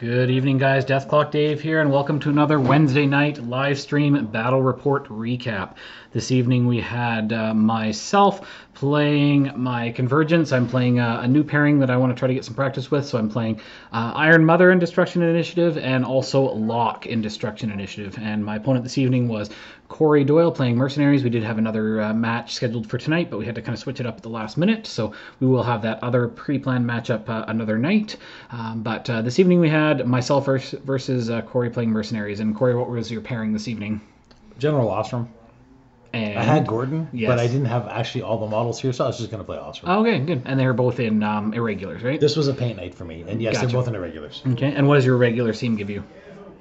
Good evening, guys. DeathClock Dave here, and welcome to another Wednesday night live stream battle report recap. This evening we had myself playing my Convergence. I'm playing a new pairing that I want to try to get some practice with, so I'm playing Iron Mother in Destruction Initiative and also Locke in Destruction Initiative. And my opponent this evening was Cory Doyle playing Mercenaries. We did have another match scheduled for tonight, but we had to kind of switch it up at the last minute, so we will have that other pre-planned matchup another night. But this evening we had myself versus Cory playing Mercenaries. And Cory, what was your pairing this evening? General Ossrum. And I had Gordon, yes, but I didn't have actually all the models here, so I was just going to play Ossrum. Oh, okay, good. And they were both in irregulars, right? This was a paint night for me, and yes, Gotcha. they're both in irregulars. Okay, and what does your regular team give you?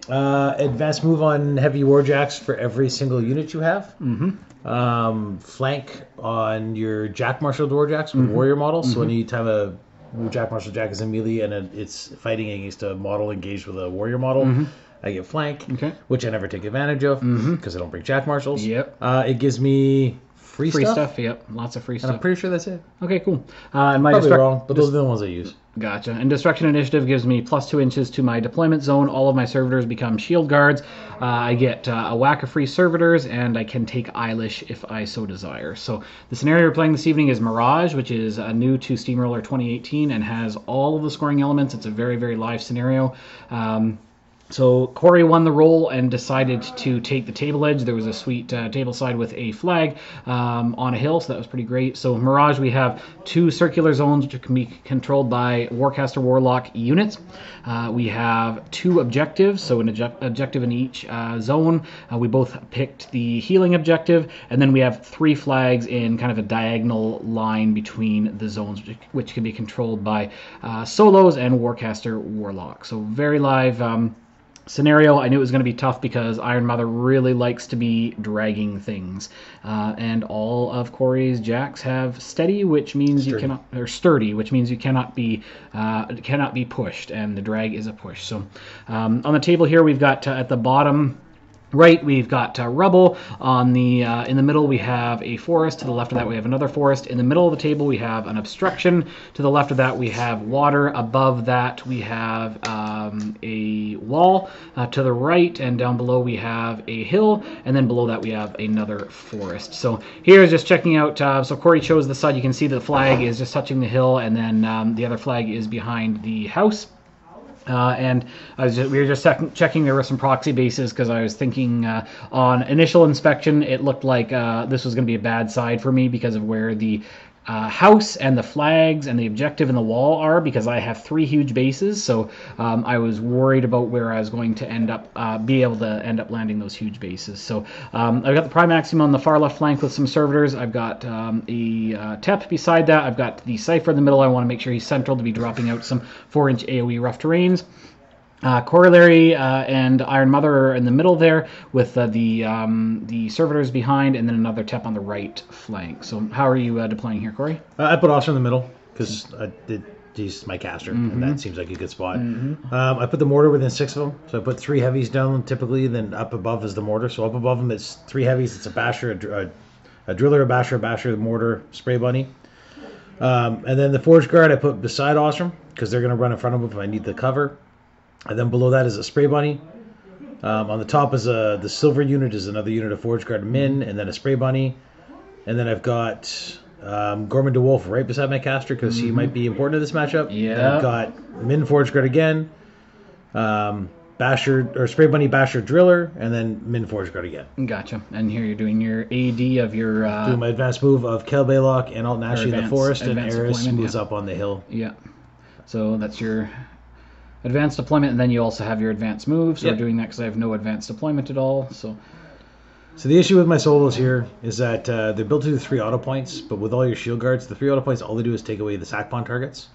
Advanced move on heavy warjacks for every single unit you have. Mm-hmm. Flank on your Jack Marshal warjacks with warrior models. So anytime a Jack Marshal Jack is in melee and it's fighting against a model engaged with a warrior model, I get flank, which I never take advantage of because I don't bring Jack Marshals. Yep. It gives me free stuff. Yep, lots of free And stuff. I'm pretty sure that's it. Okay, cool. And my Probably wrong, but those are the ones I use. Gotcha. And Destruction Initiative gives me plus 2 inches to my deployment zone. All of my servitors become shield guards. I get a whack of free servitors, and I can take Eilish if I so desire. So the scenario we're playing this evening is Mirage, which is new to Steamroller 2018 and has all of the scoring elements. It's a very, very live scenario. So Cory won the roll and decided to take the table edge. There was a sweet table side with a flag on a hill, so that was pretty great. So Mirage, we have 2 circular zones which can be controlled by Warcaster Warlock units. We have 2 objectives, so an objective in each zone. We both picked the healing objective, and then we have 3 flags in kind of a diagonal line between the zones, which can be controlled by solos and Warcaster Warlock. So very live scenario. I knew it was going to be tough because Iron Mother really likes to be dragging things, and all of Cory's jacks have steady, which means you cannot, or sturdy, which means you cannot be pushed, and the drag is a push. So on the table here, we've got at the bottom right, we've got rubble. On the in the middle, we have a forest. To the left of that, we have another forest. In the middle of the table, we have an obstruction. To the left of that, we have water. Above that, we have a wall. To the right and down below, we have a hill. And then below that, we have another forest. So here is just checking out. So Cory chose the side. You can see the flag is just touching the hill, and then the other flag is behind the house. And we were just checking there were some proxy bases because I was thinking on initial inspection it looked like this was going to be a bad side for me because of where the house and the flags and the objective and the wall are, because I have 3 huge bases, so I was worried about where I was going to end up be able to end up landing those huge bases. So I've got the Prime Maximum on the far left flank with some servitors. I've got a Tep beside that. I've got the Cypher in the middle. I want to make sure he's central to be dropping out some 4-inch AoE rough terrains. Corollary and Iron Mother are in the middle there with the servitors behind, and then another Tep on the right flank. So how are you deploying here, Cory? I put Ossrum in the middle because he's my caster, and that seems like a good spot. I put the mortar within 6 of them, so I put 3 heavies down typically, then up above is the mortar. So up above them it's 3 heavies, it's a basher, a driller, a basher, mortar, spray bunny. And then the forge guard I put beside Ossrum because they're going to run in front of him if I need the cover. And then below that is a spray bunny. On the top is the silver unit is another unit of Forge Guard Min, and then a spray bunny. And then I've got Gorman DeWolf right beside my caster because he might be important to this matchup. Yeah. And I've got Min Forge Guard again. Spray Bunny Basher Driller, and then Min Forge Guard again. Gotcha. And here you're doing your AD of your... doing my advanced move of Kel Baylock and Alt Nashi in the forest, and Eris moves up on the hill. Yeah. So that's your advanced deployment, and then you also have your advanced moves. So we're doing that because I have no advanced deployment at all. So the issue with my solos here is that they're built to do 3 auto points, but with all your shield guards, the 3 auto points, all they do is take away the sack pawn targets.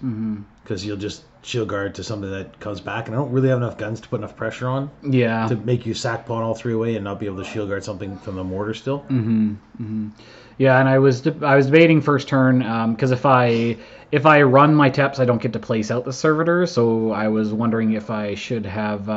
Because you'll just shield guard to something that comes back, and I don't really have enough guns to put enough pressure on. Yeah. To make you sack pawn all 3 away and not be able to shield guard something from the mortar still. Yeah, and I was debating first turn because if I run my taps, I don't get to place out the servitor. So I was wondering if I should have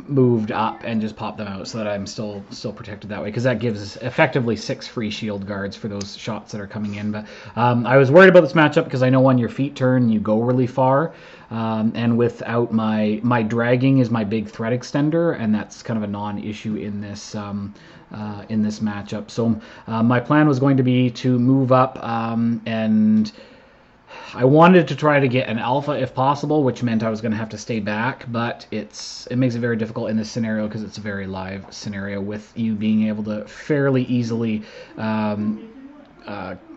moved up and just pop them out so that I'm still protected that way, because that gives effectively 6 free shield guards for those shots that are coming in. But I was worried about this matchup because I know on your feet turn you go really far, and without my dragging is my big threat extender, and that's kind of a non-issue in this matchup. So my plan was going to be to move up and I wanted to try to get an alpha if possible, which meant I was going to have to stay back, but it makes it very difficult in this scenario because it's a very live scenario with you being able to fairly easily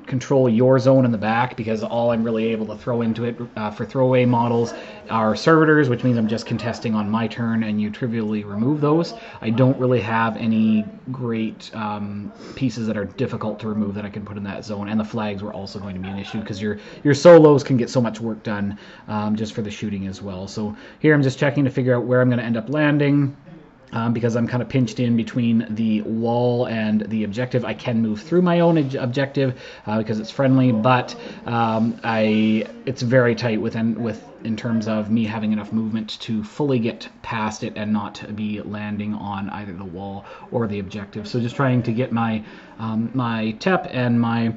control your zone in the back, because all I'm really able to throw into it for throwaway models are servitors, which means I'm just contesting on my turn, and you trivially remove those. I don't really have any great pieces that are difficult to remove that I can put in that zone, and the flags were also going to be an issue because your solos can get so much work done just for the shooting as well. So here I'm just checking to figure out where I'm going to end up landing. Because I'm kind of pinched in between the wall and the objective. I can move through my own objective because it's friendly, but it's very tight in terms of me having enough movement to fully get past it and not be landing on either the wall or the objective. So just trying to get my my TEP and my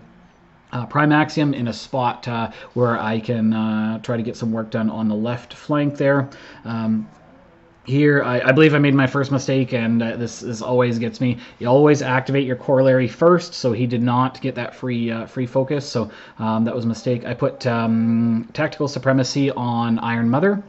Prime Axiom in a spot where I can try to get some work done on the left flank there. Here, I believe I made my first mistake, and this always gets me. You always activate your corollary first, so he did not get that free focus, so that was a mistake. I put Tactical Supremacy on Iron Mother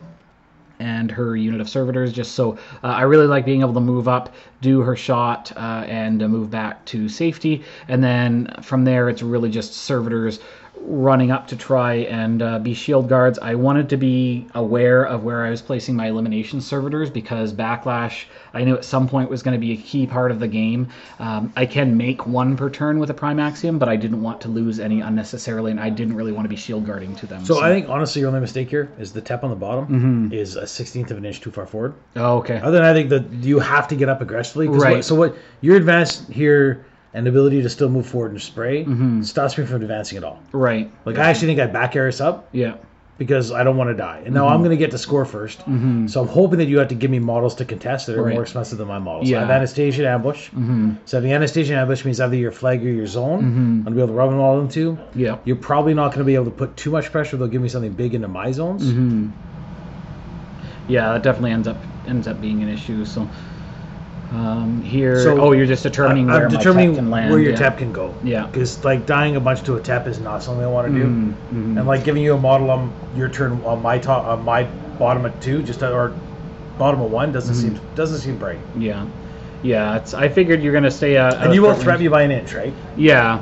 and her unit of servitors, just so I really like being able to move up, do her shot, and move back to safety, and then from there it's really just servitors running up to try and be shield guards. I wanted to be aware of where I was placing my elimination servitors because Backlash, I knew at some point was going to be a key part of the game. I can make 1 per turn with a Prime Axiom, but I didn't want to lose any unnecessarily, and I didn't really want to be shield guarding to them. So I think, honestly, your only mistake here is the TEP on the bottom is a 1/16 of an inch too far forward. Oh, okay. Other than I think that you have to get up aggressively. Right. What your advance here and the ability to still move forward and spray stops me from advancing at all. Right. Like, I actually think I back Eris up. Yeah. Because I don't want to die. And now I'm going to get to score first. So I'm hoping that you have to give me models to contest that are more expensive than my models. Yeah. I have Anastasia and Ambush. So having Anastasia and Ambush means either your flag or your zone. I'm going to be able to rub them all into. Yeah. You're probably not going to be able to put too much pressure. They'll give me something big into my zones. Yeah, that definitely ends up being an issue. So here, so you're just determining where my TEP can land. Where your TEP can go. Yeah. Because like dying a bunch to a TEP is not something I want to do. And like giving you a model on your turn on my bottom of 2, or bottom of 1 doesn't seem bright. Yeah. Yeah, I figured you're going to stay and you won't threaten me by an inch, right? Yeah.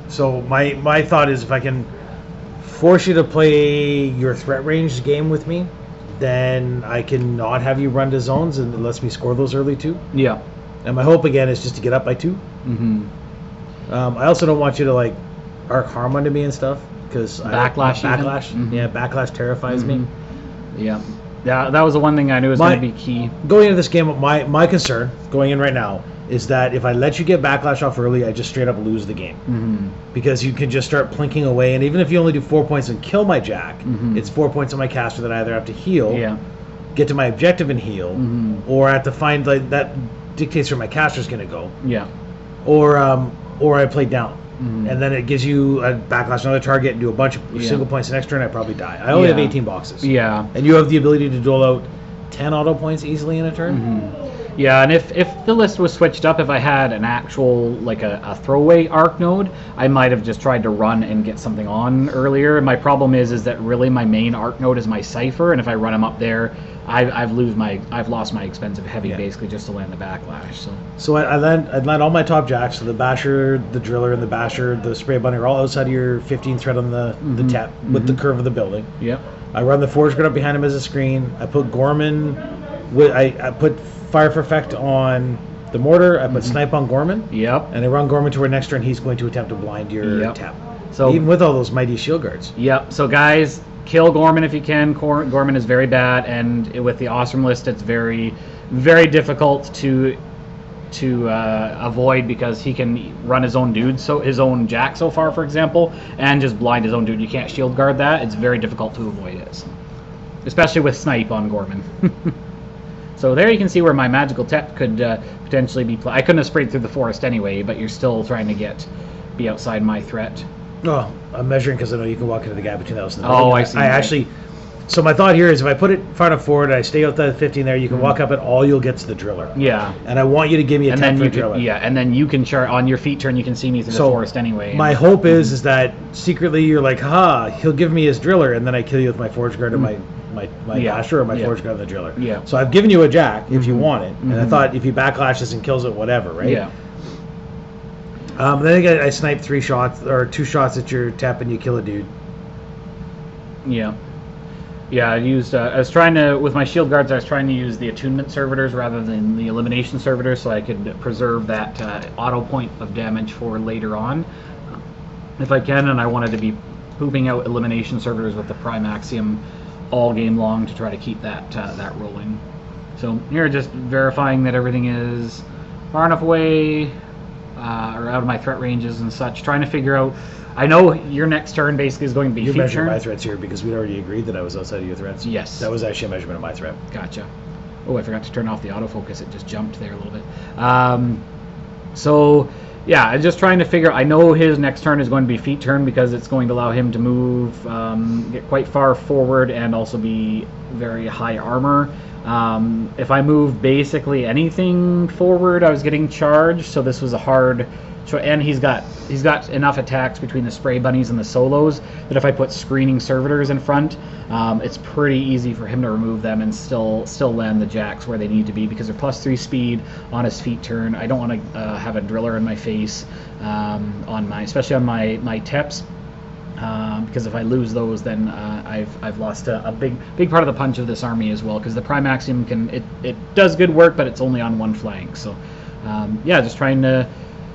So my thought is, if I can force you to play your threat range game with me, then I can not have you run to zones, and it lets me score those early too. Yeah. And my hope again is just to get up by 2. I also don't want you to like arc harm onto me and stuff, because backlash. Yeah, backlash terrifies me. Yeah. Yeah, that was the one thing I knew was going to be key. Going into this game, my concern going in right now is that if I let you get backlash off early, I just straight up lose the game. Because you can just start plinking away, and even if you only do 4 points and kill my jack, it's 4 points on my caster that I either have to heal, get to my objective and heal, or I have to find, like, that dictates where my caster's going to go. Yeah. Or I play down. And then it gives you a backlash on another target and do a bunch of single points the next turn. I probably die. I only have 18 boxes. Yeah. And you have the ability to dole out 10 auto points easily in a turn. Yeah, and if the list was switched up, if I had an actual, like a throwaway arc node, I might have just tried to run and get something on earlier. My problem is that really my main arc node is my Cypher, and if I run him up there, I've lost my expensive heavy basically just to land the backlash. So I'd land all my top jacks, so the Basher, the Driller, and the Basher, the Spray Bunny are all outside of your 15 thread on the tap with the curve of the building. Yep. I run the Forge Guard up behind him as a screen. I put Gorman, I put Fire for Effect on the mortar. I put Snipe on Gorman. Yep. And I run Gorman to where next turn he's going to attempt to blind your tap. So even with all those mighty shield guards. Yep. So guys, kill Gorman if you can. Gorman is very bad, and with the Ossrum list, it's very, very difficult to avoid because he can run his own dude, so his own jack so far, for example, and just blind his own dude. You can't shield guard that. It's very difficult to avoid it, so. Especially with Snipe on Gorman. So there you can see where my magical tep could potentially be. I couldn't have sprayed through the forest anyway, but you're still trying to be outside my threat. Oh, I'm measuring because I know you can walk into the gap between the house and the building. Oh, I see. So my thought here is if I put it far enough forward, I stay out the 15 there, you can walk up it, all you'll get's the Driller. Yeah. And I want you to give me a 10 for Driller. Yeah, and then you can chart on your feet turn, you can see me through the forest anyway. My hope is that secretly you're like, he'll give me his Driller, and then I kill you with my Forge Guard and my Basher or my Forge Guard and the Driller. Yeah. So I've given you a jack if you want it, and I thought if he backlashes and kills it, whatever, right? Yeah. Then I snipe 2 shots at your tap and you kill a dude. Yeah. Yeah, I used. I was trying to, with my shield guards, I was trying to use the attunement servitors rather than the elimination servitors, so I could preserve that auto point of damage for later on, if I can. And I wanted to be pooping out elimination servitors with the Prime Axiom all game long to try to keep that rolling. So here, just verifying that everything is far enough away or out of my threat ranges and such. Trying to figure out. I know your next turn basically is going to be You're feet measuring turn. my threats here because we'd already agreed that I was outside of your threats. Yes. That was actually a measurement of my threat. Gotcha. Oh, I forgot to turn off the autofocus. It just jumped there a little bit. So, yeah, I'm just trying to figure. I know his next turn is going to be feet turn because it's going to allow him to move, get quite far forward, and also be very high armor. If I move basically anything forward, I was getting charged, so this was a hard. And he's got enough attacks between the spray bunnies and the solos that if I put screening servitors in front, it's pretty easy for him to remove them and still land the jacks where they need to be because they're +3 speed on his feet turn. I don't want to have a Driller in my face especially on my teps. Because if I lose those, then I've lost a big part of the punch of this army as well. Because the Prime Axiom it does good work, but it's only on one flank. So yeah, just trying to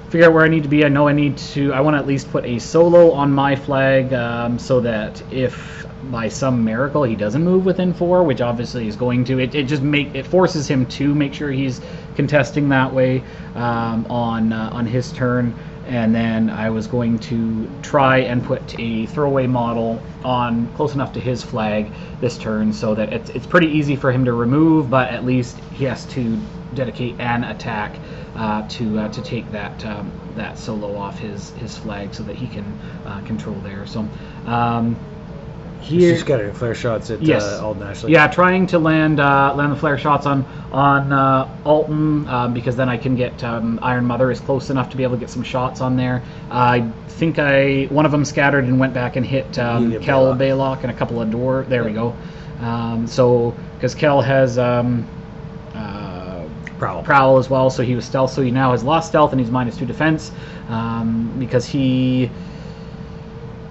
figure out where I need to be. I know I want to at least put a solo on my flag so that if by some miracle he doesn't move within 4, which obviously he's going to, it forces him to make sure he's contesting that way on his turn. And then I was going to try and put a throwaway model on close enough to his flag this turn so that it's pretty easy for him to remove, but at least he has to dedicate an attack to take that solo off his flag so that he can control there. So here, she's got flare shots at Alton Ashley. Yeah, trying to land the flare shots on Alton because then I can get Iron Mother is close enough to be able to get some shots on there. I think one of them scattered and went back and hit Kel Baylock and a couple of door. There we go. So because Kel has Prowl as well, so he was stealth. So he now has lost stealth and he's -2 defense because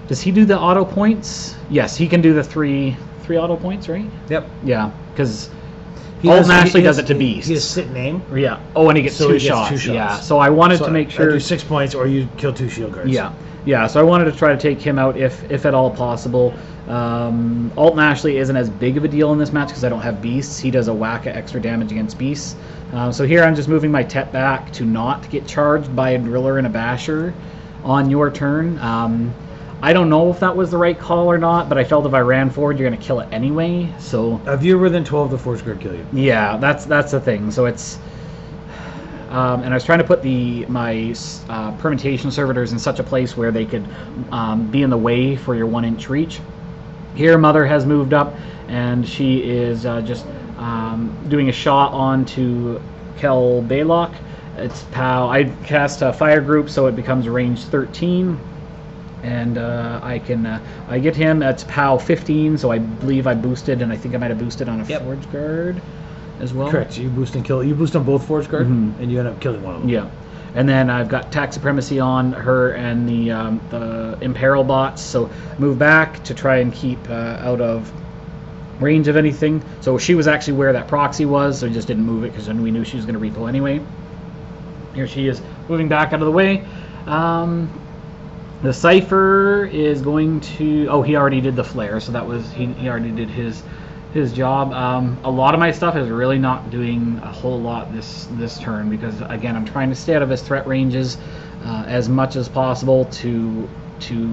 does he do the auto points? Yes, he can do the three auto points, right? Yep. Yeah, because Alton Ashley does it to Beast. He has sit name. Yeah. Oh, and he gets, two shots. Yeah. So I wanted to make sure. I do 6 points, or you kill 2 shield guards. Yeah. Yeah. So I wanted to try to take him out if at all possible. Alton Ashley isn't as big of a deal in this match because I don't have beasts. He does a whack of extra damage against beasts. So here I'm just moving my Tep back to not get charged by a Driller and a Basher on your turn. I don't know if that was the right call or not, but I felt if I ran forward, you're going to kill it anyway. So if you're within 12, the Force Guard kill you. Yeah, that's the thing. So it's and I was trying to put my permutation servitors in such a place where they could be in the way for your 1-inch reach. Here, Mother has moved up, and she is just doing a shot onto Kel Baylock. It's POW. I cast a fire group, so it becomes range 13. And I get him. That's POW 15, so I believe I boosted, and I think I might have boosted on a Forge Guard as well. Correct. You boost and kill. You boost on both Forge Guard, and you end up killing one of them. Yeah. And then I've got Tax Supremacy on her and the Imperil bots, so move back to try and keep out of range of anything. So she was actually where that proxy was, so we just didn't move it because then we knew she was going to repo anyway. Here she is moving back out of the way. The Cypher is going to... Oh, he already did the Flare, so that was... He already did his job. A lot of my stuff is really not doing a whole lot this turn because, again, I'm trying to stay out of his threat ranges as much as possible to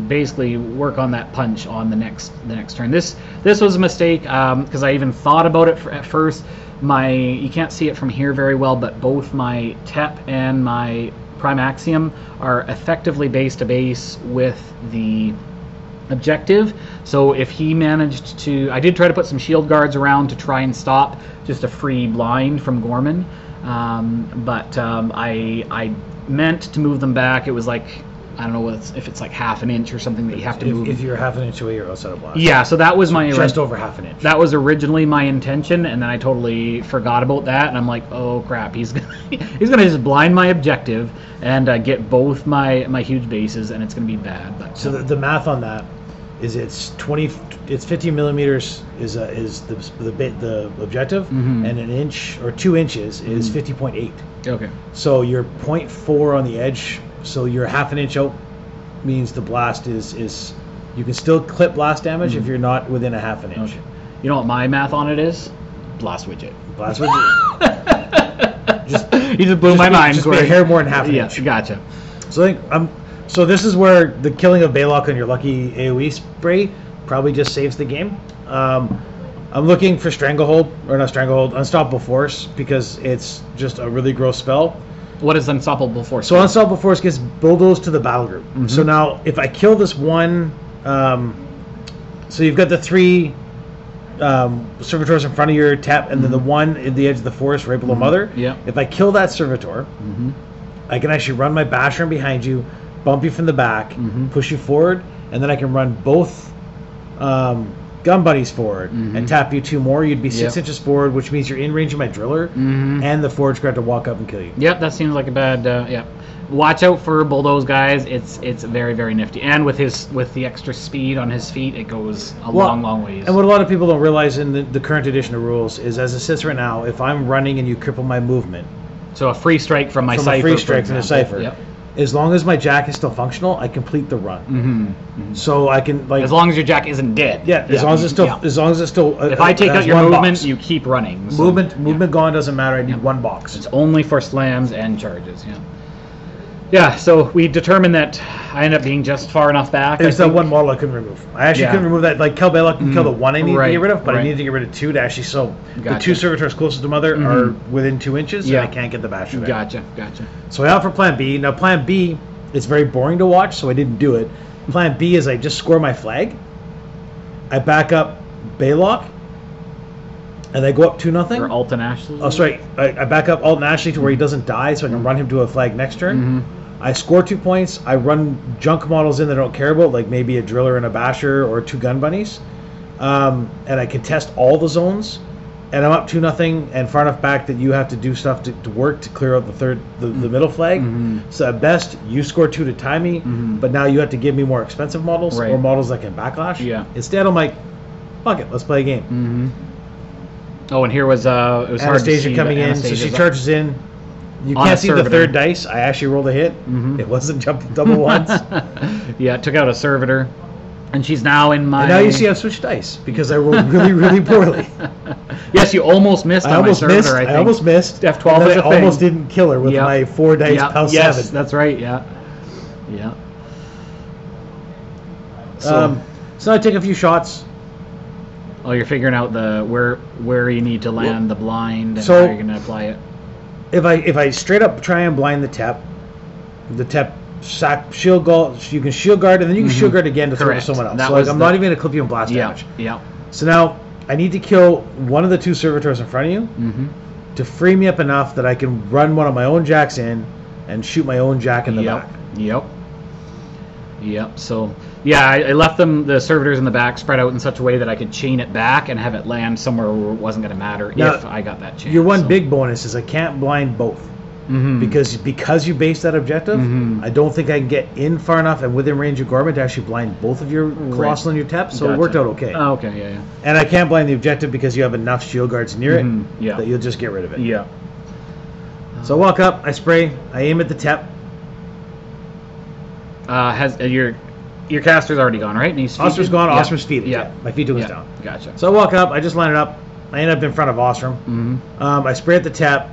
basically work on that punch on the next turn. This was a mistake because I even thought about it at first. You can't see it from here very well, but both my TEP and my Prime Axiom are effectively base to base with the objective. So if he managed to... I did try to put some shield guards around to try and stop just a free blind from Gorman, but I meant to move them back. It was like, I don't know if it's like half an inch or something that you have to move. If you're half an inch away, you're outside of blast. Yeah, so that was my... Just over half an inch. That was originally my intention, and then I totally forgot about that, and I'm like, oh crap, he's gonna just blind my objective and get both my huge bases, and it's gonna be bad. But so the math on that is it's 15 millimeters is the objective, and an inch or 2 inches is 50.8. Okay. So you're 0.4 on the edge. So you're half an inch out means the blast is you can still clip blast damage if you're not within a half an inch. Okay. You know what my math on it is? Blast widget. Blast widget. You just blew my mind. Just be a hair more than half an inch. Gotcha. So so this is where the killing of Baylock on your lucky AoE spray probably just saves the game. I'm looking for Unstoppable Force, because it's just a really gross spell. What is Unstoppable Force? So Unstoppable Force gets bulldozed to the battle group. So now, if I kill this one, so you've got the 3 servitors in front of your tap, and then the one at the edge of the forest right below Mother. Yeah. If I kill that servitor, I can actually run my basher in behind you, bump you from the back, push you forward, and then I can run both gun buddies forward and tap you 2 more. You'd be 6 inches forward, which means you're in range of my driller and the Forge Guard to walk up and kill you. Yep, that seems like a bad. Watch out for bulldoze, guys. It's very, very nifty, and with the extra speed on his feet, it goes a long ways. And what a lot of people don't realize in the current edition of rules is, as it sits right now, if I'm running and you cripple my movement, so a free strike from my Cypher, a free strike from the Cypher. Yep. As long as my Jack is still functional, I complete the run. So I can as long as your Jack isn't dead. Yeah, as long as it's still. If I take out your movement, you keep running. So, movement gone doesn't matter. I need 1 box. It's only for slams and charges. Yeah. So we determined that I ended up being just far enough back. There's that 1 model I couldn't remove. I actually couldn't remove that. Like, Kel Baylock can kill the 1 I need to get rid of, but I needed to get rid of 2 to actually. So the 2 servitors closest to Mother are within 2 inches, and I can't get the basher back. Gotcha. So I opt for Plan B. Now Plan B is very boring to watch, so I didn't do it. Plan B is I just score my flag. I back up Baylock, and I go up 2-0. Or Alton Ashley. Oh, sorry. I back up Alton Ashley to where he doesn't die, so I can run him to a flag next turn. I score 2 points. I run junk models in that I don't care about, like maybe a driller and a basher or 2 gun bunnies, and I contest all the zones. And I'm up 2-0 and far enough back that you have to do stuff to work to clear out the middle flag. So at best, you score 2 to tie me, but now you have to give me more expensive models or models that can backlash. Instead, I'm like, fuck it, let's play a game. Oh, and here was it was Anastasia hard to see coming in, so she charges in. You can't see the 3rd dice. I actually rolled a hit. It wasn't jumping double ones. Yeah, it took out a servitor. And she's now in my... And now you see I've switched dice, because I rolled really, really poorly. Yes, you almost missed on my servitor, I think. I almost missed. F12 and was I almost didn't kill her with my 4 dice PAL 7. Yes, that's right, yeah. So I take a few shots. Oh, you're figuring out where you need to land the blind and so how you're going to apply it. If I straight up try and blind the TEP sack shield guard, you can shield guard, and then you can shield guard again to throw to someone else. So I'm not even going to clip you on blast damage. Yeah. So now I need to kill one of the 2 servitors in front of you, to free me up enough that I can run one of my own jacks in and shoot my own jack in the back. Yep. So, yeah, I left the servitors in the back spread out in such a way that I could chain it back and have it land somewhere where it wasn't going to matter if I got that chance. Your one big bonus is I can't blind both. Because you base that objective, I don't think I can get in far enough and within range of Gorman to actually blind both of your Colossal and your Tep, so it worked out okay. Oh, okay, yeah. And I can't blind the objective because you have enough shield guards near it that you'll just get rid of it. Yeah. So I walk up, I spray, I aim at the Tep. Has your caster's already gone, right? Ossrum's gone, Ossrum's feet. Yeah. My feet was down. Gotcha. So I walk up, I just line it up, I end up in front of Ossrum. I spray at the Tep.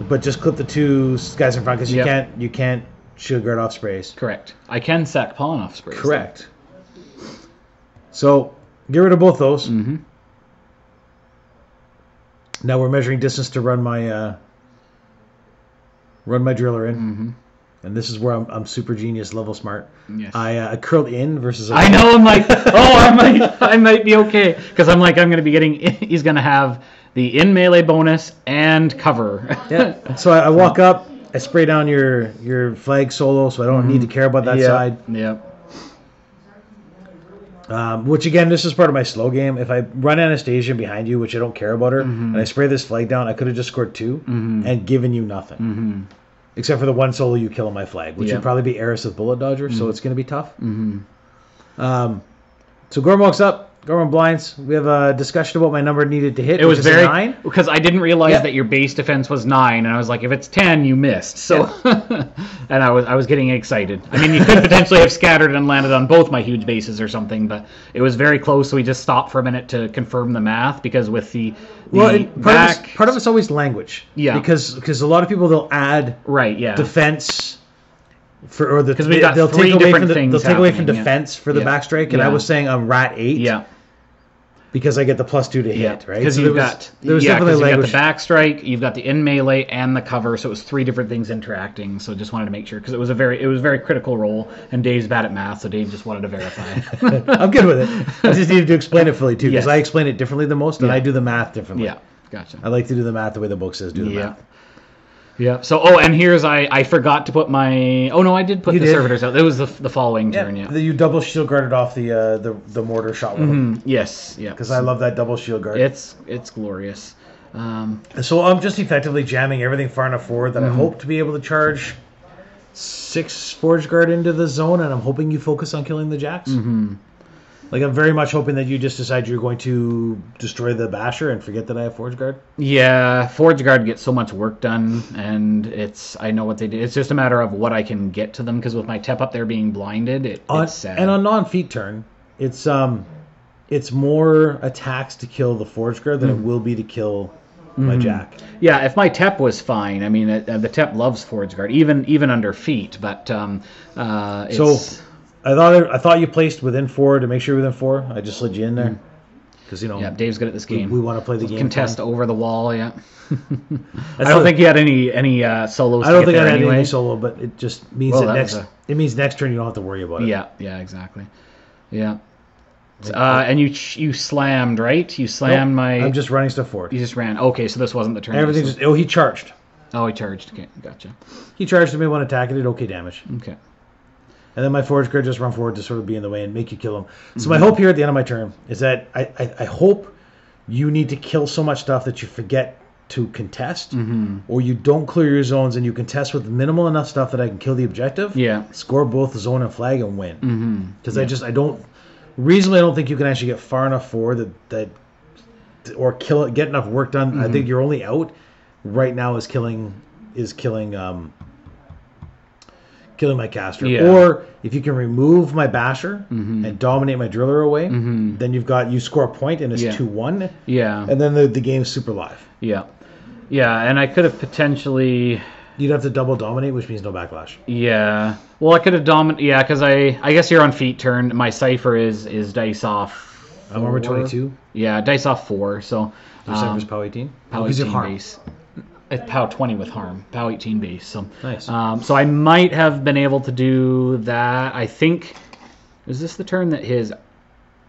But just clip the two guys in front because you can't shield guard off sprays. Correct. I can sack pawn off sprays. Correct. So get rid of both those. Now we're measuring distance to run my driller in, and this is where I'm super genius level smart. Yes. I curl in versus. I know. I'm like, I might be okay because I'm going to be getting. He's going to have the in melee bonus and cover. Yeah. So I walk up, I spray down your flag solo, so I don't need to care about that side. Yep. Which again, this is part of my slow game. If I run Anastasia behind you, which I don't care about her, and I spray this flag down, I could have just scored 2 and given you nothing. Except for the one solo you kill on my flag, which would probably be Eris with Bullet Dodger, so it's going to be tough. So Gorman walks up. Gorman blinds. We have a discussion about my number needed to hit. It was very 9. Because I didn't realize that your base defense was 9, and I was like, if it's 10, you missed. So, and I was getting excited. I mean, you could potentially have scattered and landed on both my huge bases or something, but it was very close. So we just stopped for a minute to confirm the math because with the part of it's always language. Yeah, because a lot of people they'll add defense. Because we've got they'll take away from defense for the backstrike, and I was saying I'm rat 8. Yeah. Because I get the +2 to hit, right? Because you've got the backstrike, you've got the in melee and the cover, so it was 3 different things interacting. So just wanted to make sure because it was a very critical roll, and Dave's bad at math, so Dave just wanted to verify. I'm good with it. I just needed to explain it fully too, because I explain it differently than most, and I do the math differently. Yeah, gotcha. I like to do the math the way the book says do the math. Yeah. So, and here's I forgot to put my. Oh no, I did put the servitors out. It was the following turn. Yeah. You double shield guarded off the mortar shot with them. Yes. Yeah. Because I love that double shield guard. It's glorious. So I'm just effectively jamming everything far enough forward that I hope to be able to charge 6 Forge Guard into the zone, and I'm hoping you focus on killing the jacks. Like, I'm very much hoping that you just decide you're going to destroy the Basher and forget that I have Forge Guard. Yeah, Forge Guard gets so much work done, and I know what they do. It's just a matter of what I can get to them, because with my Tep up there being blinded, it's sad. And on non-feat turn, it's more attacks to kill the Forge Guard than it will be to kill my Jack. Yeah, if my Tep was fine, I mean, the Tep loves Forge Guard, even under feat, but it's... I thought you placed within 4 to make sure you're within 4. I just slid you in there. Because, Yeah, Dave's good at this game. We want to play the game. Contest over the wall, I don't think you had any solos. I don't think I had any solo, but it just means it means next turn you don't have to worry about it. Yeah, exactly. Yeah. And you slammed, right? You slammed my... I'm just running stuff forward. You just ran. Okay, so this wasn't the turn. Everything just... Oh, he charged. Oh, he charged. Okay, gotcha. He charged at me when attack. It did okay damage. Okay. And then my Forge Guard just run forward to sort of be in the way and make you kill him. So my hope here at the end of my turn is that I hope you need to kill so much stuff that you forget to contest, or you don't clear your zones and you contest with minimal enough stuff that I can kill the objective, score both the zone and flag and win. Because I don't think you can actually get far enough forward that or get enough work done. I think your only out right now is killing my caster. Or if you can remove my Basher and dominate my Driller away, then you score a point and it's 2-1. Yeah. And then the game's super live. Yeah. Yeah, and I could have potentially... You'd have to double dominate, which means no backlash. Yeah. Well, I could have dominated... Yeah, because I guess you're on feat turn. My Cypher is dice off 4. I'm over 22. Yeah, dice off 4, so... Your Cypher's POW 18? POW 18 base. It's POW 20 with harm, POW 18 base. So nice. So I might have been able to do that. I think, is this the turn that his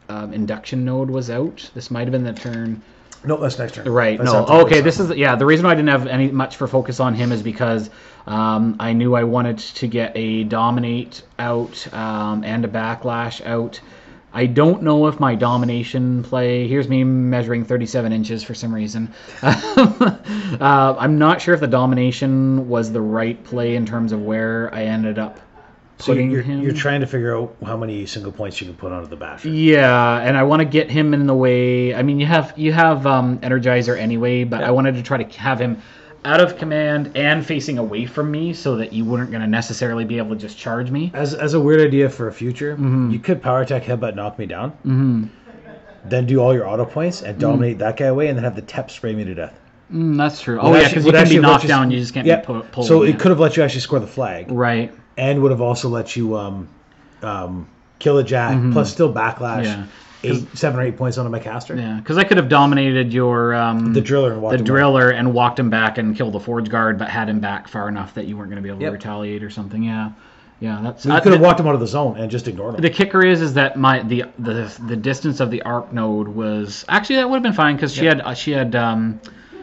induction node was out? This might have been the turn. No, that's next turn. Right. That's No. after Okay. this This is the reason why I didn't have any much for focus on him is because I knew I wanted to get a dominate out and a backlash out. I don't know if my domination play. Here's me measuring 37 inches for some reason. I'm not sure if the domination was the right play in terms of where I ended up putting him. You're trying to figure out how many single points you can put onto the basher. Yeah, and I want to get him in the way. I mean, you have Energizer anyway, but I wanted to try to have him out of command and facing away from me so that you weren't going to necessarily be able to just charge me. As a weird idea for a future, you could power attack headbutt knock me down, then do all your auto points and dominate that guy away, and then have the Tep spray me to death. That's true. Oh, yeah, because you can be knocked down, you just can't be pulled. So it could have let you actually score the flag. Right. And would have also let you kill a jack, plus still backlash 7 or 8 points onto my caster. Yeah, because I could have dominated your the driller and walked him back and killed the forge guard, but had him back far enough that you weren't going to be able to retaliate or something. Yeah, that's. So you could have walked him out of the zone and just ignored him. The kicker is that the distance of the arc node was actually that would have been fine because she had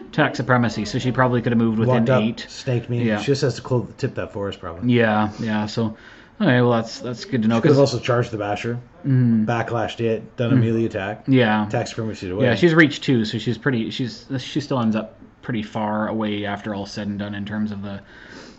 attack supremacy, so she probably could have moved within 8. Snaked me. Yeah. She just has to tip that for us probably. Yeah. So. Okay, well that's good to know. She could have also charged the basher, backlashed it, done a melee attack. Yeah. Attack supremacy away. Yeah, she's reached 2, so she still ends up pretty far away after all said and done in terms of the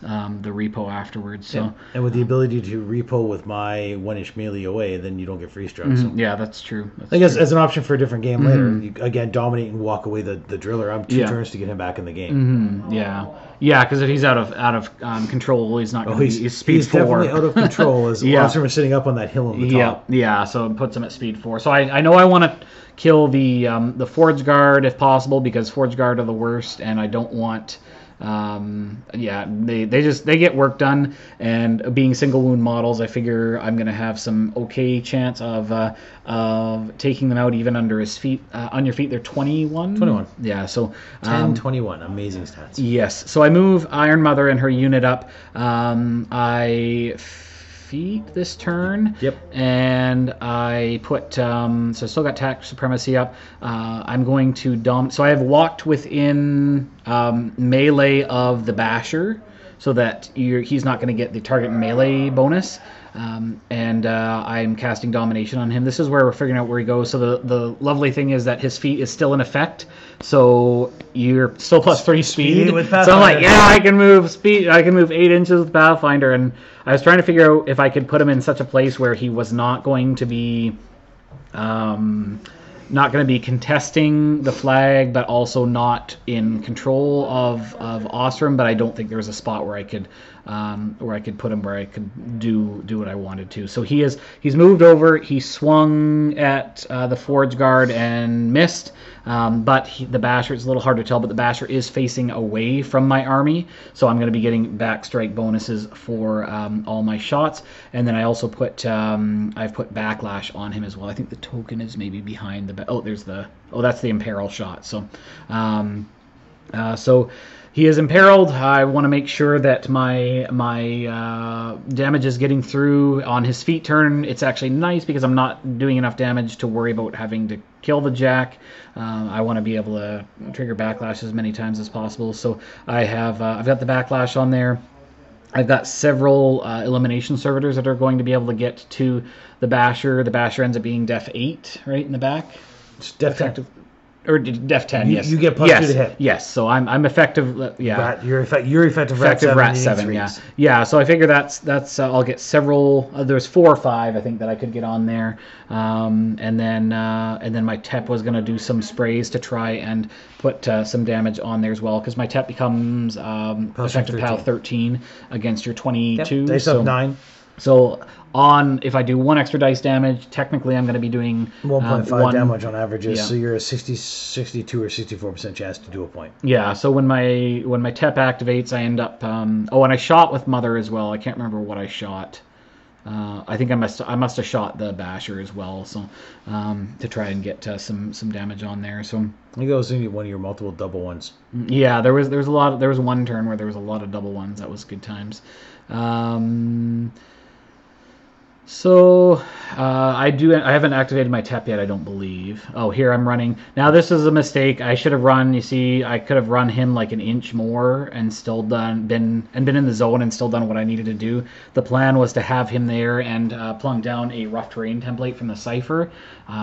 repo afterwards. So and with the ability to repo with my 1-inch melee away, then you don't get freeze struck. So. Yeah, that's true. I guess as an option for a different game later, you, again, dominate and walk away the driller. I'm 2 turns to get him back in the game. Yeah, because if he's out of control, he's not going to be. He's speed 4. He's definitely out of control as Ossrum is sitting up on that hill on the top. Yeah, so it puts him at speed 4. So I know I want to kill the Forge Guard if possible because Forge Guard are the worst, and I don't want. They get work done, and being single wound models, I figure I'm gonna have some okay chance of taking them out even under his feet. On your feet, they're 21. 21. Yeah, so 10-21, amazing stats. Yes, so I move Iron Mother and her unit up. I feet this turn. Yep. And I put so I still got attack supremacy up. I'm going to so I have walked within melee of the basher, so that he's not going to get the target melee bonus. And I'm casting domination on him. This is where we're figuring out where he goes. So the lovely thing is that his feat is still in effect. So you're still plus 3 speed. With so I'm like, I can move speed. I can move 8 inches with Pathfinder. And I was trying to figure out if I could put him in such a place where he was not going to be contesting the flag, but also not in control of Ossrum. But I don't think there was a spot where I could put him where I could do what I wanted to. So he's moved over. He swung at the Forge Guard and missed. But the basher, it's a little hard to tell, but the basher is facing away from my army, so I'm going to be getting back strike bonuses for all my shots. And then I also put I've put backlash on him as well. I think the token is maybe behind that's the imperil shot. So so he is imperiled. I want to make sure that my damage is getting through on his feet turn. It's actually nice because I'm not doing enough damage to worry about having to kill the jack. I want to be able to trigger backlash as many times as possible. So I've got the backlash on there. I've got several elimination servitors that are going to be able to get to the basher. The basher ends up being def 8 right in the back. It's def 10. Or def 10, yes. You get plus 2 to hit. Yes, so I'm effective, yeah. You're effective rat 7, yeah. Yeah, so I figure that's I'll get several, there's 4 or 5, I think, that I could get on there. And then my Tep was going to do some sprays to try and put some damage on there as well, because my Tep becomes effective PAL 13 against your 22. Yep. Dice up 9. So if I do 1 extra dice damage, technically I'm going to be doing 1.5 damage on averages, so you're a 62 or 64% chance to do a point. Yeah, so when my Tep activates, I end up and I shot with Mother as well. I can't remember what I shot. I think I must have shot the basher as well, so to try and get some damage on there. So it goes into one of your multiple double ones. Yeah, there was one turn where there was a lot of double ones. That was good times. So I haven't activated my TEP yet, I don't believe. Oh, here I'm running. Now this is a mistake. I should have run. You see, I could have run him like an inch more and still been in the zone and still done what I needed to do. The plan was to have him there and plunk down a rough terrain template from the Cypher,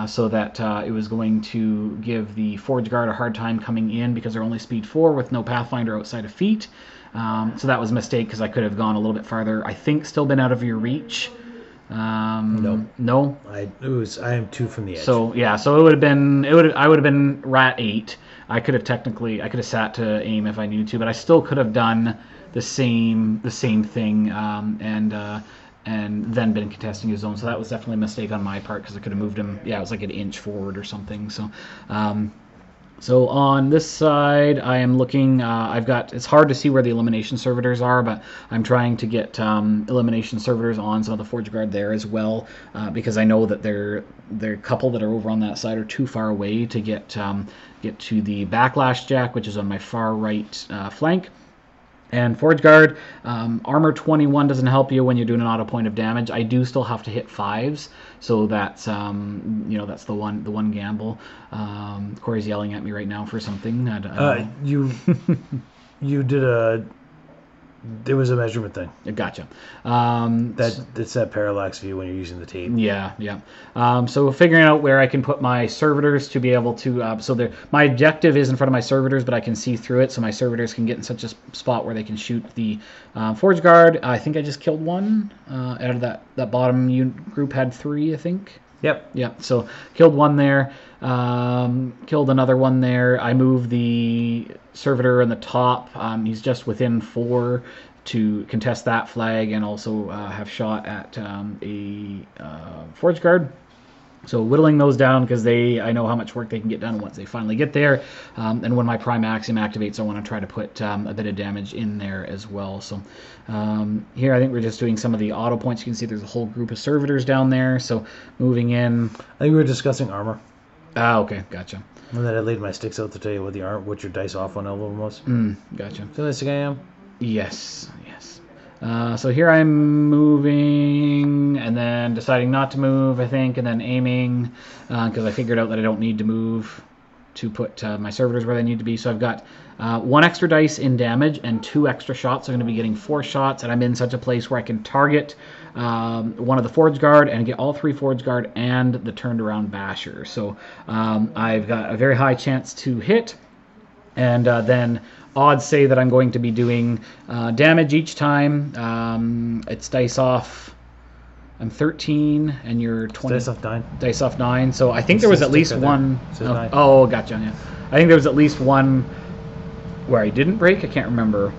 so that it was going to give the Forge Guard a hard time coming in because they're only speed 4 with no Pathfinder outside of feet. So that was a mistake because I could have gone a little bit farther. I think still been out of your reach. No. I am 2 from the edge. So yeah, so it would have been I would have been rat 8. I could have sat to aim if I needed to, but I still could have done the same thing and then been contesting his zone. So that was definitely a mistake on my part because I could have moved him. Yeah, it was like an inch forward or something. So. So on this side, I am looking, it's hard to see where the elimination servitors are, but I'm trying to get elimination servitors on some of the Forge Guard there as well, because I know that there a couple that are over on that side are too far away to get to the Backlash Jack, which is on my far right flank. And Forge Guard, armor 21 doesn't help you when you're doing an auto point of damage. I do still have to hit 5s, so that's that's the one gamble. Cory's yelling at me right now for something. You did It was a measurement thing. Gotcha. It's that parallax view when you're using the tape. Yeah. So figuring out where I can put my servitors to be able to. My objective is in front of my servitors, but I can see through it, so my servitors can get in such a spot where they can shoot the Forge Guard. I think I just killed one out of that bottom group had 3, I think. Yep. So killed one there. Killed another one there. I moved the servitor in the top. He's just within 4 to contest that flag and also have shot at a Forge Guard. So whittling those down because I know how much work they can get done once they finally get there. And when my Prime Axiom activates, I want to try to put a bit of damage in there as well. So here I think we're just doing some of the auto points. You can see there's a whole group of servitors down there. So moving in. I think we were discussing armor. Okay, gotcha. And then I laid my sticks out to tell you what your dice off on all of them was. Gotcha. Feel like I am? Yes. So here I'm moving and then deciding not to move, I think, and then aiming because I figured out that I don't need to move to put my servitors where they need to be. So I've got 1 extra dice in damage and 2 extra shots. So I'm going to be getting 4 shots, and I'm in such a place where I can target one of the Forge Guard and get all 3 Forge Guard and the turned around Basher. So I've got a very high chance to hit, and then odds say that I'm going to be doing damage each time. It's dice off. I'm 13, and you're 20. Dice off 9. Dice off 9. So I think there was at least one. Oh, gotcha. Yeah, I think there was at least one where I didn't break. I can't remember.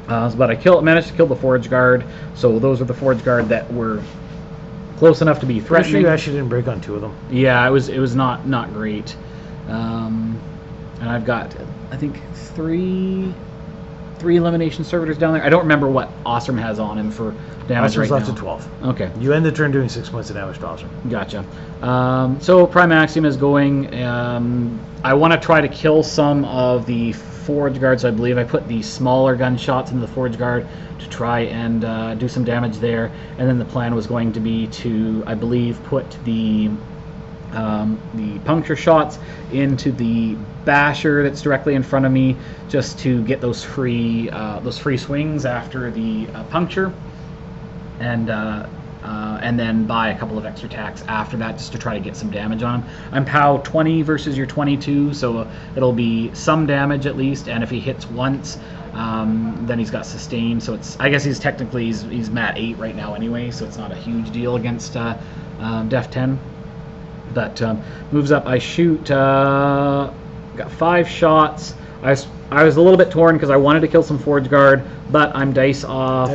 But I managed to kill the Forge Guard. So those are the Forge Guard that were close enough to be threatening. Pretty sure you actually didn't break on 2 of them. Yeah, it was not great. And I've got, I think, 3 elimination servitors down there. I don't remember what Ossrum has on him for damage right now. Left to 12. Okay. You end the turn doing 6 points of damage to Ossrum. Gotcha. So Prime Axiom is going. I want to try to kill some of the Forge Guards. I believe I put the smaller gunshots into the Forge Guard to try and do some damage there. And then the plan was going to be to, I believe, put the puncture shots into the Basher that's directly in front of me, just to get those free swings after the puncture, and then buy a couple of extra attacks after that just to try to get some damage on him. I'm POW 20 versus your 22, so it'll be some damage at least, and if he hits once, then he's got sustain. So I guess he's technically mat 8 right now anyway, so it's not a huge deal against Def 10. But moves up. I shoot. Got 5 shots. I was a little bit torn because I wanted to kill some Forge Guard, but I'm dice off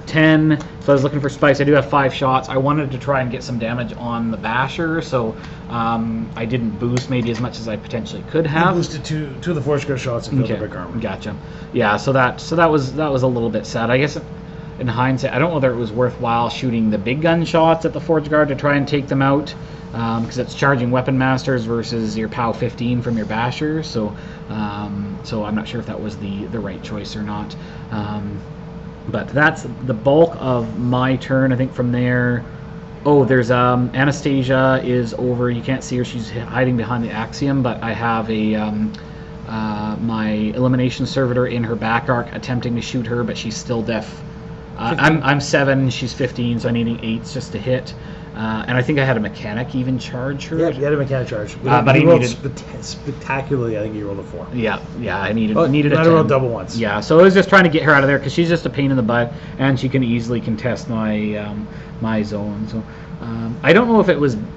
10. So I was looking for spice. I do have 5 shots. I wanted to try and get some damage on the Basher, so I didn't boost maybe as much as I potentially could have. You boosted 2 of the Forge Guard shots and killed the big armor. Gotcha. Yeah. So that was a little bit sad. I guess in hindsight, I don't know whether it was worthwhile shooting the big gun shots at the Forge Guard to try and take them out. Because it's charging weapon masters versus your POW 15 from your Basher, so I'm not sure if that was the right choice or not. But that's the bulk of my turn. I think from there, Oh, there's Anastasia is over. You can't see her; she's hiding behind the Axiom. But I have my elimination servitor in her back arc attempting to shoot her, but she's still deaf. I'm 7, she's 15, so I'm needing 8s just to hit. And I think I had a mechanic even charge her. Yeah, you had a mechanic charge. But he rolled needed spectacularly. I think you rolled a 4. Yeah, I needed Oh, needed a I 10. rolled double ones. Yeah, so I was just trying to get her out of there because she's just a pain in the butt, and she can easily contest my my zone. So I don't know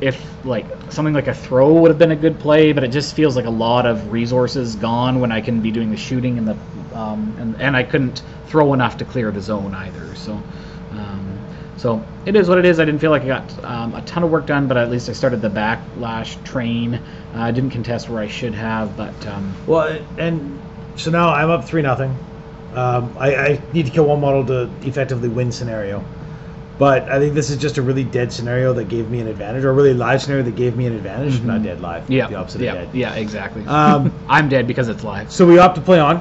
if like something like a throw would have been a good play, but it just feels like a lot of resources gone when I can be doing the shooting and the and I couldn't throw enough to clear the zone either. So it is what it is. I didn't feel like I got a ton of work done, but at least I started the backlash train. I didn't contest where I should have, but Well, and so now I'm up 3-0. I need to kill one model to effectively win scenario. But I think this is just a really dead scenario that gave me an advantage, or a really live scenario that gave me an advantage. Not dead live. yeah, The opposite yeah, of dead. yeah, exactly. I'm dead because it's live. So we opt to play on,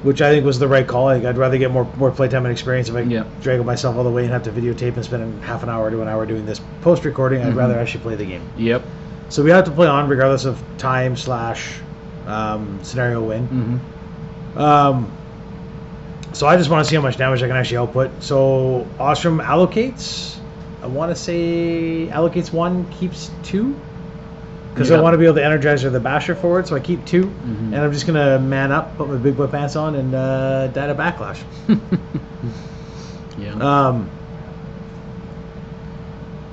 which I think was the right call. I think I'd rather get more playtime and experience if I drag myself all the way and have to videotape and spend half an hour to an hour doing this post-recording. I'd rather actually play the game. Yep. So we have to play on regardless of time / scenario win. So I just want to see how much damage I can actually output. So Ossrum allocates. I want to say allocates 1, keeps 2. Because I want to be able to energize the basher forward, so I keep 2. And I'm just going to man up, put my big boy pants on, and die to backlash. Yeah.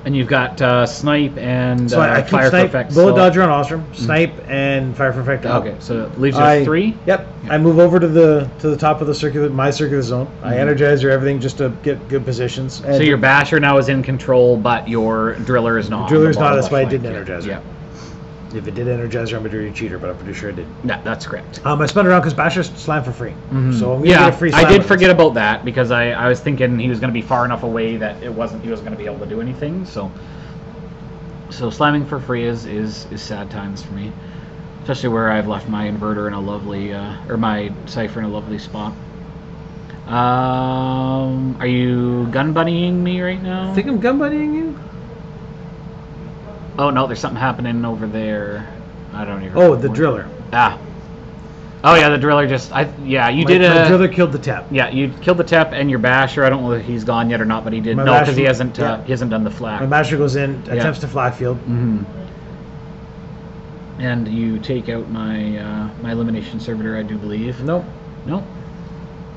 And you've got snipe and So I keep fire snipe, perfect. bullet dodger on Ossrum, snipe, and fire perfect up. Okay, so it leaves you 3. Yep. I move over to the top of the my circular zone. I energize everything just to get good positions. And So your basher now is in control, but your driller is not. driller's not. on the That's why I left didn't flank. energize her. Yeah. If it did energize her, I'm a dirty cheater, but I'm pretty sure it did. Yeah, that's correct. I spun around because Basher slammed for free. So I'm gonna get a free slam I did with forget this. about that because I was thinking he was going to be far enough away that he wasn't going to be able to do anything. So slamming for free is sad times for me, especially where I've left my inverter in a lovely or my cipher in a lovely spot. Are you gun buddying me right now? I think I'm gun buddying you. Oh no, there's something happening over there. I don't even. Oh, the driller. Ah. Oh yeah, the driller just. You My did a. driller killed the tap. Yeah, you killed the tep and your basher. I don't know if he's gone yet or not, but he did. My No, because he basher- hasn't. He hasn't done the flak. My Basher goes in, attempts to flag field. And you take out my my elimination servitor, I do believe. Nope. No.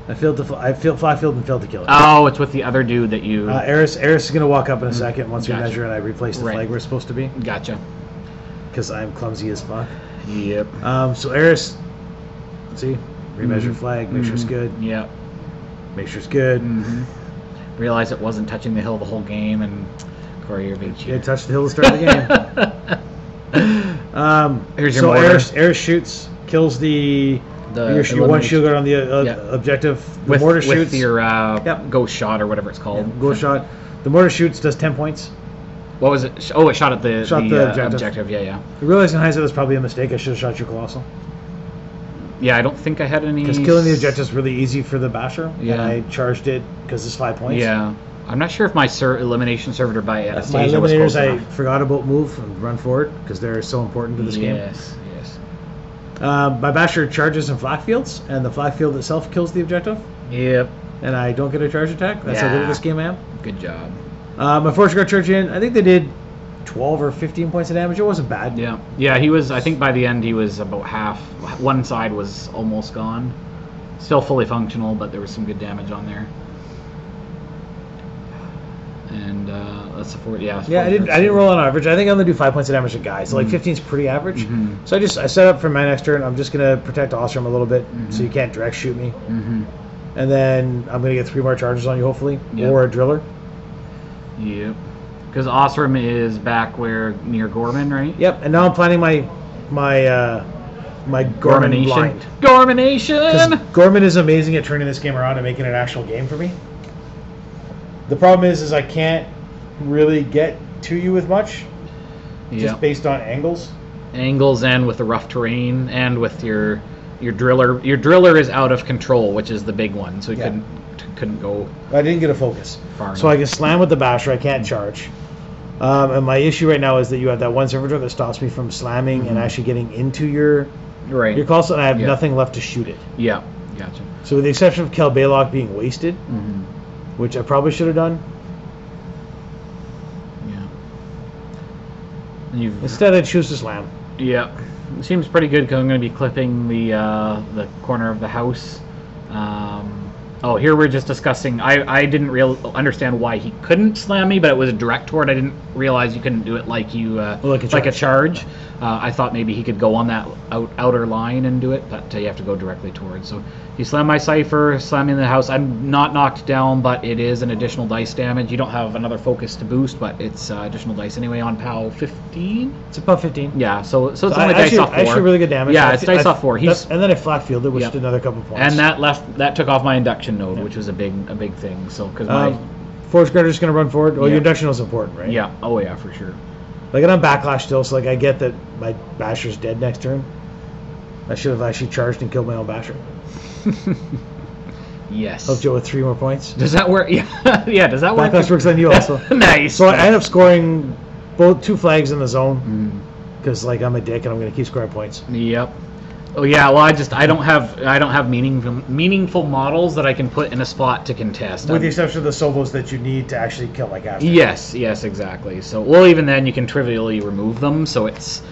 I flag field and failed to kill it. Oh, it's with the other dude that you. Eris is going to walk up in a second once we Gotcha. measure and I replace the flag we're supposed to be. Gotcha. Because I'm clumsy as fuck. Yep. So Eris, see, remeasure flag, make sure it's good. Yep. Make sure it's good. Realize it wasn't touching the hill the whole game, and Cory, you're a big cheater. Yeah, touch the hill to start the game. Here's your so mortar. Eris shoots, kills your one elimination. shield guard on the objective. The with, mortar with shoots. your ghost shot or whatever it's called. Go shot. The mortar shoots, does 10 points. What was it? Oh, it shot at the objective. objective. Yeah. I realized in hindsight it was probably a mistake. I should have shot your Colossal. Yeah, I don't think I had any. Because killing the objective is really easy for the Basher. Yeah. And I charged it because it's 5 points. Yeah. I'm not sure if my elimination servitor by My Anastasia was eliminators, close I enough. forgot about move and run forward because they're so important to this game. Yes. My Basher charges in flak fields, and the flak field itself kills the objective. Yep. And I don't get a charge attack. That's how good at this game I am. Good job. My Force Guard charge in. I think they did 12 or 15 points of damage. It wasn't bad. Yeah. Yeah, he was, I think by the end he was about half. One side was almost gone. Still fully functional, but there was some good damage on there. And that's the forward. Yeah. Yeah, I didn't roll on average. I think I'm gonna do 5 points of damage to guys. So like 15 is pretty average. So I set up for my next turn. I'm just gonna protect Ossrum a little bit, so you can't direct shoot me. And then I'm gonna get 3 more charges on you, hopefully, or a driller. Yep. Because Ossrum is back where near Gorman, right? Yep. And now I'm planning my Gorman blind. Gormanation. Because Gorman is amazing at turning this game around and making an actual game for me. The problem is I can't really get to you with much, just based on angles. Angles and with the rough terrain and with your driller. Your driller is out of control, which is the big one, so he couldn't go. I didn't get a focus. Far so I can slam with the Basher. I can't charge. And my issue right now is that you have that one servitor that stops me from slamming and actually getting into your call slot, and I have nothing left to shoot it. Yeah, gotcha. So with the exception of Kel Baylock being wasted, which I probably should have done. Yeah. Instead, I choose to slam. Yeah. It seems pretty good because I'm going to be clipping the corner of the house. Oh, here we're just discussing. I didn't understand why he couldn't slam me, but it was a direct toward. I didn't realize you couldn't do it like a charge. I thought maybe he could go on that outer line and do it, but you have to go directly towards. So he slammed my Cypher, slamming the house. I'm not knocked down, but it is an additional dice damage. You don't have another focus to boost, but it's additional dice anyway on POW 15. It's about 15. Yeah, so it's only dice off 4. Actually, really good damage. Yeah, it's dice off 4. And then I flat fielded, which did another couple points. And that took off my induction node, which was a big thing. So because my Force Guard is going to run forward. Well, your induction is important, right? Yeah. Oh yeah, for sure. Like, and I'm backlash still, so like I get that my Basher's dead next turn. I should have actually charged and killed my own Basher. Yes. Helped you with 3 more points. Does that work? Yeah. Yeah. Does that work? Backlash works on you also. Nice. So I end up scoring both 2 flags in the zone because like I'm a dick and I'm going to keep scoring points. Yep. Oh yeah. Well, I don't have meaningful models that I can put in a spot to contest. With the exception of the Sobos that you need to actually kill my caster. Yes. Exactly. So well, even then you can trivially remove them. So it's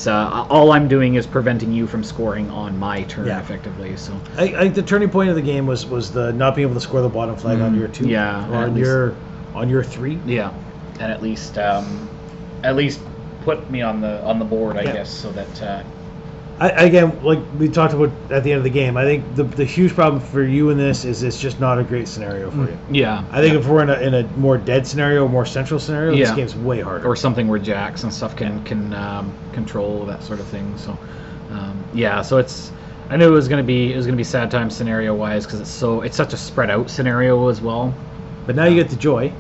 all I'm doing is preventing you from scoring on my turn effectively. So I the turning point of the game was the not being able to score the bottom flag on your 2. Yeah. Or on your 3. Yeah. And at least put me on the board, I guess, so that. Again, like we talked about at the end of the game, I think the huge problem for you in this is it's just not a great scenario for you. Yeah. I think if we're in a more dead scenario, more central scenario, this game's way harder. Or something where jacks and stuff can control that sort of thing. So, so it's. I knew it was gonna be sad times scenario wise because it's such a spread out scenario as well. But now you get the joy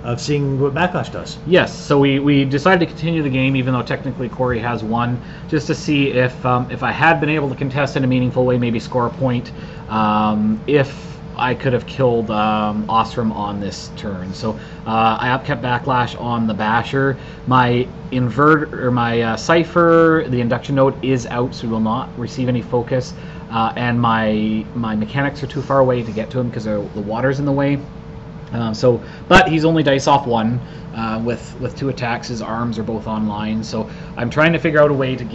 of seeing what Backlash does. Yes, so we decided to continue the game, even though technically Cory has won, just to see if I had been able to contest in a meaningful way, maybe score a point, if I could have killed Ossrum on this turn. So I upkept Backlash on the Basher. My my Cypher, the induction node is out, so we will not receive any focus, and my mechanics are too far away to get to him because the water's in the way. But he's only dice off 1 with 2 attacks. His arms are both online, so I'm trying to figure out a way to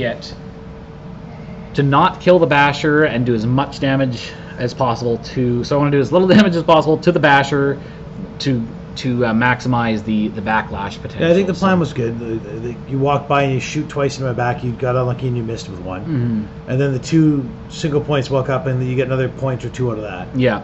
not kill the Basher and do as much damage as possible so I want to do as little damage as possible to the Basher to maximize the backlash potential. Yeah, I think the plan was good. You walk by and you shoot twice in my back. You got unlucky and you missed with 1, and then the 2 single points walk up and you get another point or 2 out of that. Yeah.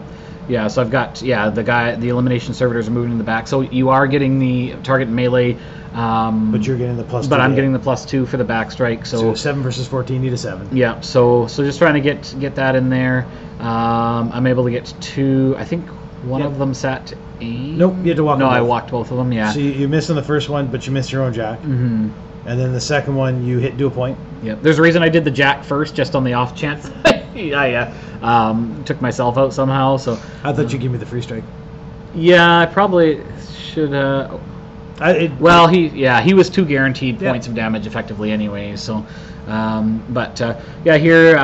Yeah, so I've got the elimination servitors are moving in the back. So you are getting the target melee, but you're getting the +2. But I'm getting the +2 for the back strike. So 7 versus 14, need a 7. Yeah, so just trying to get that in there. I'm able to get 2. I think one of them sat 8. Nope, you had to walk. No, I walked both of them. Yeah. So you missed on the first one, but you missed your own jack. And then the second one, you do a point. Yeah. There's a reason I did the jack first, just on the off chance. I took myself out somehow. So I thought you'd give me the free strike. Yeah, I probably should. He was 2 guaranteed points of damage effectively anyway. So, here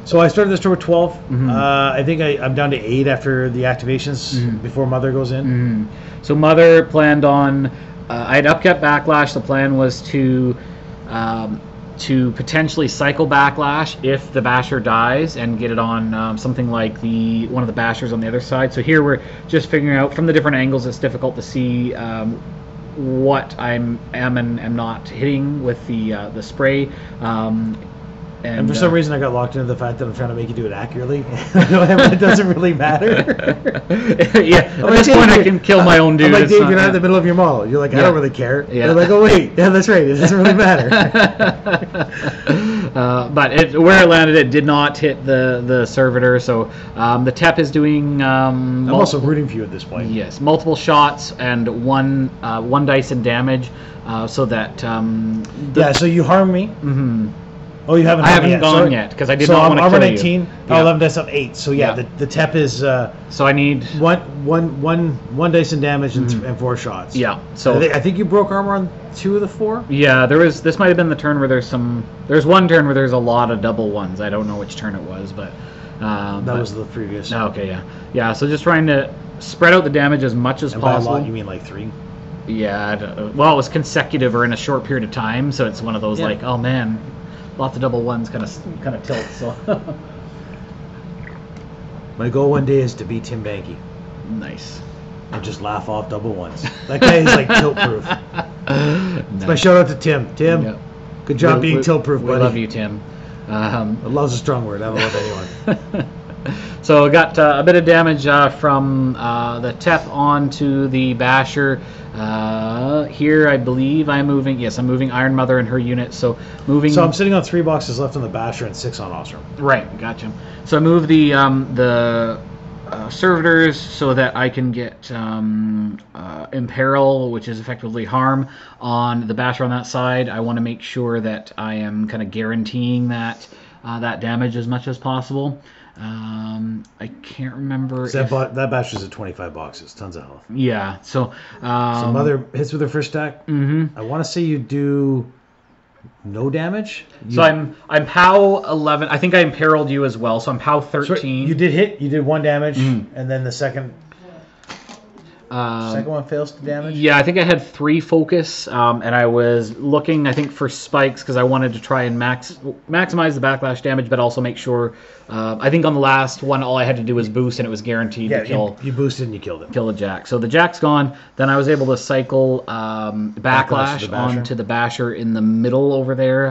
So I started this turn with 12. I think I'm down to 8 after the activations before Mother goes in. So Mother planned on. I had upkept Backlash. The plan was to potentially cycle Backlash if the Basher dies and get it on something like one of the Bashers on the other side. So here we're just figuring out from the different angles. It's difficult to see what I am and am not hitting with the spray. And for some reason, I got locked into the fact that I'm trying to make you do it accurately. It doesn't really matter. At this point, I can kill my own dude. I'm like, Dave, you're not in the middle of your model. You're like, I don't really care. Yeah. You're like, oh, wait. Yeah, that's right. It doesn't really matter. But where it landed, it did not hit the servitor. So the TEP is doing... I'm also rooting for you at this point. Yes, multiple shots and one dice in damage so that... so you harm me. Oh, you haven't. I haven't gone yet because I did not want to armor kill 19. you. Oh, 11 dice up 8. So yeah, the TEP is. So I need one dice in damage and 4 shots. Yeah. So I think you broke armor on 2 of the 4. Yeah, there was. This might have been the turn where there's one turn where there's a lot of double ones. I don't know which turn it was, but that was the previous. Okay, yeah. So just trying to spread out the damage as much as possible. By a lot, you mean like 3? Yeah. Well, it was consecutive or in a short period of time, so it's one of those like, oh man, lots of double ones kind of tilt. So my goal one day is to beat Tim Banky. Nice. And just laugh off double ones. That guy is like tilt proof. Nice. My shout out to Tim. Tim, good job being tilt proof, buddy. We love you, Tim. Love's a strong word. I don't love anyone. So I got a bit of damage from the TEP onto the Basher. Here, I believe I'm moving. Yes, I'm moving Iron Mother and her unit. So moving. So I'm sitting on 3 boxes left on the Basher and 6 on Ossrum. Right, gotcha. So I move the servitors so that I can get imperil, which is effectively harm, on the Basher on that side. I want to make sure that I am kind of guaranteeing that damage as much as possible. I can't remember. So that Basher's at 25 boxes, tons of health. Yeah, so Mother hits with her first stack. Mm-hmm. I want to say you do no damage. So I'm POW 11. I think I imperiled you as well. So I'm POW 13. So you did hit. You did 1 damage, and then the second one fails to damage. Yeah, I think I had 3 focus, and I was looking, I think, for spikes because I wanted to try and maximize the backlash damage, but also make sure. I think on the last one, all I had to do was boost, and it was guaranteed to kill. You boosted and you killed him. Kill the Jack. So the Jack's gone. Then I was able to cycle backlash onto the Basher in the middle over there.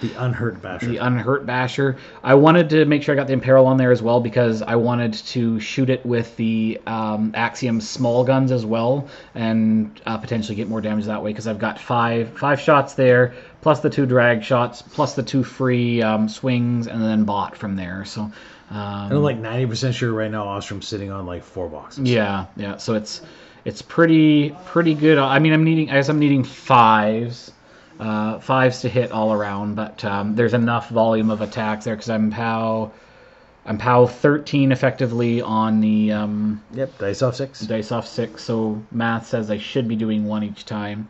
The unhurt Basher. The unhurt Basher. I wanted to make sure I got the Imperil on there as well because I wanted to shoot it with the Axiom small guns as well and potentially get more damage that way because I've got five shots there, plus the 2 drag shots, plus the 2 free swings, and then bot from there. So and I'm like 90% sure right now Ostrom's sitting on like 4 boxes. Yeah. So it's pretty good. I mean, I'm needing 5s. 5s to hit all around, but there's enough volume of attacks there because I'm POW 13 effectively on the dice off 6. Dice off 6. So math says I should be doing 1 each time.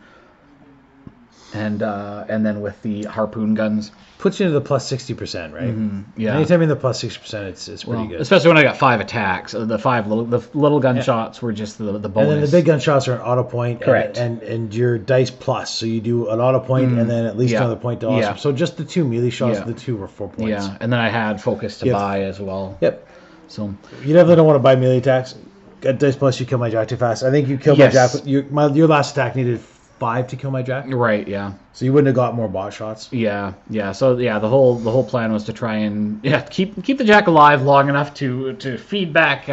And then with the harpoon guns, puts you into the plus 60%, right? Mm-hmm. Yeah. Anytime in the plus 60%, it's pretty good. Especially when I got 5 attacks. The little gun shots were just the bonus. And then the big gun shots are an auto point. Correct. And your dice plus, so you do an auto point and then at least another point to Ossrum. Yeah. So just the 2 melee shots, the 2 were 4 points. Yeah, and then I had focus to buy as well. Yep. So you definitely don't want to buy melee attacks. At dice plus, you kill my Jack too fast. I think you killed my Jack. Your last attack needed 5 to kill my Jack. Right. Yeah. So you wouldn't have got more bot shots. Yeah. So the whole plan was to try and keep the Jack alive long enough to feed back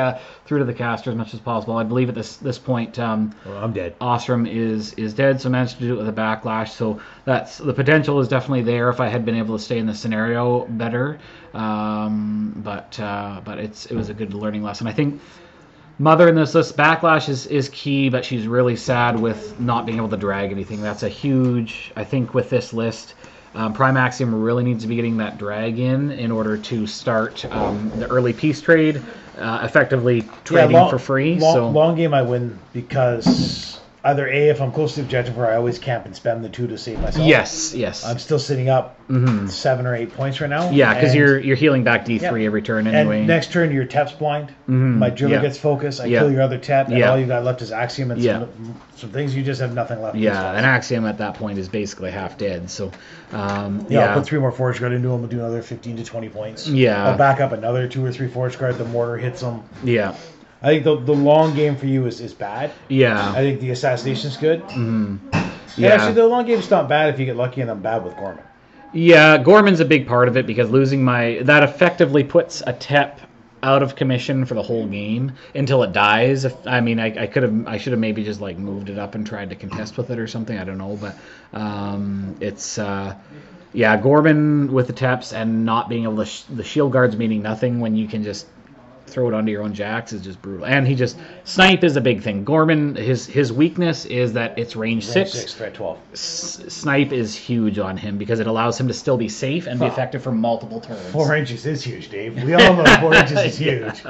through to the caster as much as possible. I believe at this point, I'm dead. Ossrum is dead, so I managed to do it with a backlash. So that's the potential is definitely there if I had been able to stay in the scenario better. But it was a good learning lesson. I think Mother in this list, backlash is key, but she's really sad with not being able to drag anything. That's a huge, I think, with this list. Prime Axiom really needs to be getting that drag in order to start the early peace trade, effectively trading for free. Long game I win because either A, if I'm close to the objective where I always camp and spam the 2 to save myself. Yes. I'm still sitting up 7 or 8 points right now. Yeah, because you're healing back D3 every turn anyway. And next turn your Tep's blind. My driller gets focus. I kill your other Tep, and all you got left is Axiom and some things. You just have nothing left. Yeah, and Axiom at that point is basically half dead. So I'll put 3 more Forge Guard into him and do another 15 to 20 points. Yeah. I'll back up another 2 or 3 Forge Guard. The mortar hits them. Yeah. I think the long game for you is bad. Yeah. I think the assassination's good. Mm-hmm. Yeah. And actually, the long game's not bad if you get lucky and I'm bad with Gorman. Yeah, Gorman's a big part of it because losing that effectively puts a Tep out of commission for the whole game until it dies. I should have maybe just like moved it up and tried to contest with it or something. I don't know, but Gorman with the Teps and not being able to the shield guards meaning nothing when you can just throw it onto your own jacks is just brutal. And he just snipe is a big thing. Gorman, his weakness is that it's range 6. Threat 12. Snipe is huge on him because it allows him to still be safe and be effective for multiple turns. 4 inches is huge, Dave. We all know 4 inches is huge.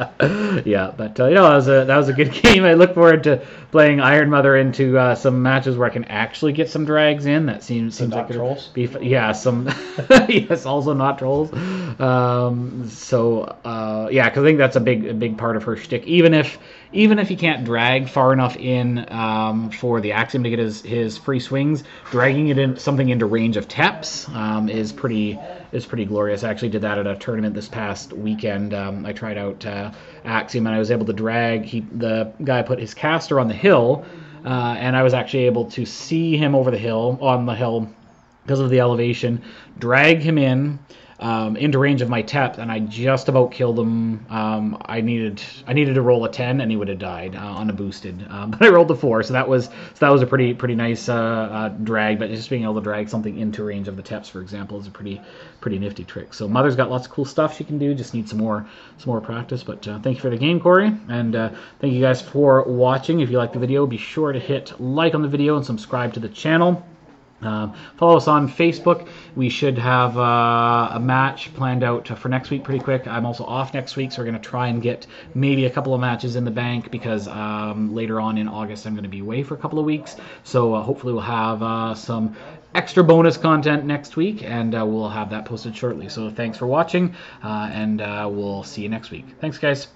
Yeah, but that was a good game. I look forward to playing Iron Mother into some matches where I can actually get some drags in. That seems like trolls. Some yes, also not trolls. Because I think that's a big part of her shtick. Even if he can't drag far enough in for the Axiom to get his free swings, dragging it in something into range of Teps is pretty glorious. I actually did that at a tournament this past weekend. I tried out Axiom and I was able to drag. The guy put his caster on the hill, and I was actually able to see him on the hill because of the elevation, drag him in. Into range of my Tep, and I just about killed him. I needed to roll a 10, and he would have died on a boosted. But I rolled a 4, so that was a pretty nice drag. But just being able to drag something into range of the Teps, for example, is a pretty nifty trick. So Mother's got lots of cool stuff she can do. Just need some more practice. But thank you for the game, Cory, and thank you guys for watching. If you like the video, be sure to hit like on the video and subscribe to the channel. Follow us on Facebook. We should have a match planned out for next week pretty quick. I'm also off next week, so we're going to try and get maybe a couple of matches in the bank because later on in August I'm going to be away for a couple of weeks. So hopefully we'll have some extra bonus content next week, and we'll have that posted shortly. So thanks for watching, and we'll see you next week. Thanks, guys.